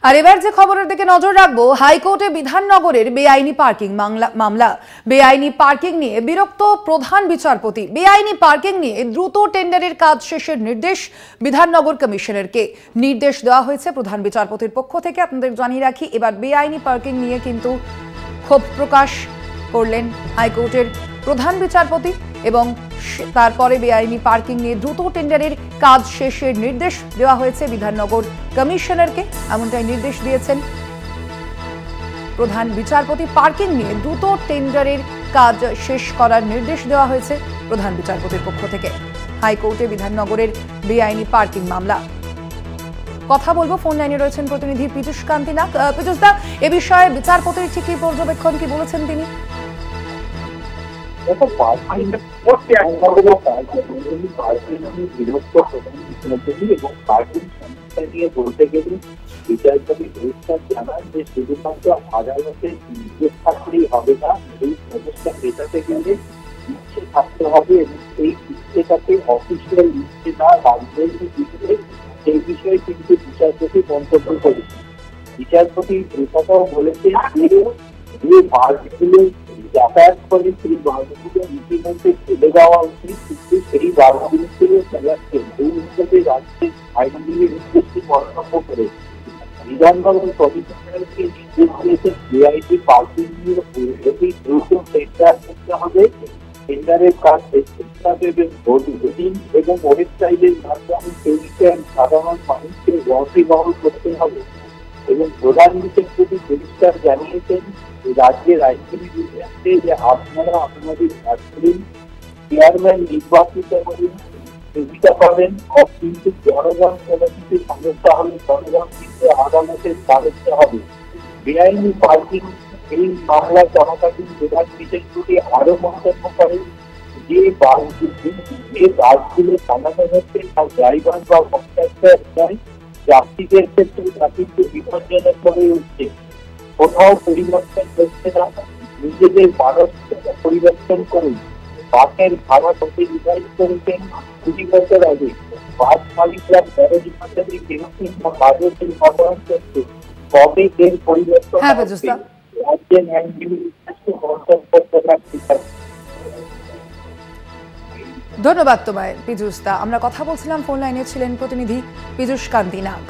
আর এবার যে খবরের দিকে নজর রাখবো, হাইকোর্টে বিধাননগরের বেআইনি পার্কিং মামলা। বেআইনি পার্কিং নিয়ে বিরক্ত প্রধান বিচারপতি। বেআইনি পার্কিং নিয়ে দ্রুত টেন্ডারের কাজ শেষের নির্দেশ বিধাননগর কমিশনারকে। নির্দেশ দেওয়া হয়েছে প্রধান বিচারপতির পক্ষ থেকে। আপনাদের জানিয়ে রাখি, এবার বেআইনি পার্কিং নিয়ে কিন্তু ক্ষোভ প্রকাশ করলেন হাইকোর্টের প্রধান বিচারপতি এবং তারপরে বেআইনি পার্কিং নিয়ে দ্রুত টেন্ডারের কাজ শেষের নির্দেশ দেওয়া হয়েছে বিধাননগর কমিশনারকে। এমনটাই নির্দেশ দিয়েছেন প্রধান বিচারপতি। পার্কিং নিয়ে দ্রুত টেন্ডারের কাজ শেষ করার নির্দেশ দেওয়া হয়েছে প্রধান বিচারপতির পক্ষ থেকে। হাইকোর্টে বিধাননগরের বেআইনি পার্কিং মামলা। কথা বলবো, ফোন লাইনে রয়েছেন প্রতিনিধি পীযূষ কান্তি নাগ। পীযূষ দা, এ বিষয়ে বিচারপতির ঠিক কি পর্যবেক্ষণ, কি বলেছেন তিনি? বলতে গেলে বিচারপতি পরিষ্কার জানান যে শুধুমাত্র আদালতের নির্দেশ থাকলেই হবে না, এই ব্যবস্থা পেটাতে গেলে ইচ্ছে থাকতে হবে এবং সেই ইচ্ছেটাকে অফিসিয়াল ইচ্ছে না রাজনৈতিক দিকে, সেই বিষয়ে কিন্তু বিচারপতি মন্তব্য করেছেন। বিচারপতি কথাটাও বলেছেন যে বাসগুলো যাতায়াত করে সেই বাসগুলো ইতিমধ্যে ফেলে দেওয়া উচিত, কিন্তু সেই বাসগুলোকে চালাচ্ছে এই হিসেবে রাজ্যের আইনজীবীর উদ্দেশ্যে মন্তব্য করে বিধাননগর কমিশনারকে নির্দেশ দিয়েছেন বেআইনি পার্কিং নিয়ে অতি দ্রুত টেন্ডার করতে হবে। টেন্ডারের কাজ শেষ করতে হবে এবং ওয়েবসাইটের মাধ্যমে সেই বিষয়ে সাধারণ মানুষকে ওয়াকিবহাল করতে হবে। এবং প্রধান বিচারপতি পরিষ্কার জানিয়েছেন রাজ্যের আইনজীবী বিভাগে যে আপনারা আপনাদের চেয়ারম্যান নির্বাচিত করেন, সুবিধা পাবেন, কিন্তু জনগণ কোনো কিছু সমস্যা হলে জনগণ কিন্তু আদালতের দ্বারস্থ হবে। বেআইনি পার্কিং এই মামলা চলাকালীন প্রধান বিচারপতি আরো মন্তব্য করেন যে বাসগুলো চালানো হচ্ছে তার ড্রাইভার বা কন্ট্রাক্টর নয়, যাত্রীদের ক্ষেত্রে তা কিন্তু বিপজ্জনক হয়ে উঠছে। কোথাও পরিবর্তন হচ্ছে না, নিজেদের মানসিকতা পরিবর্তন করুন। বাসের ভাড়া কত নির্ধারিত করেছেন ২০ বছর আগে, বাস মালিকরা খরচ হিসাবে কেরোসিন বা বাজেটের ব্যবহার করছে, কবে এর পরিবর্তন হচ্ছে রাজ্যের আইনজীবী মন্তব্য রাখতে পারে। ধন্যবাদ তোমায় পীযূষ দা। আমরা কথা বলছিলাম, ফোন লাইনে ছিলেন প্রতিনিধি পীযূষ কান্তি নাগ।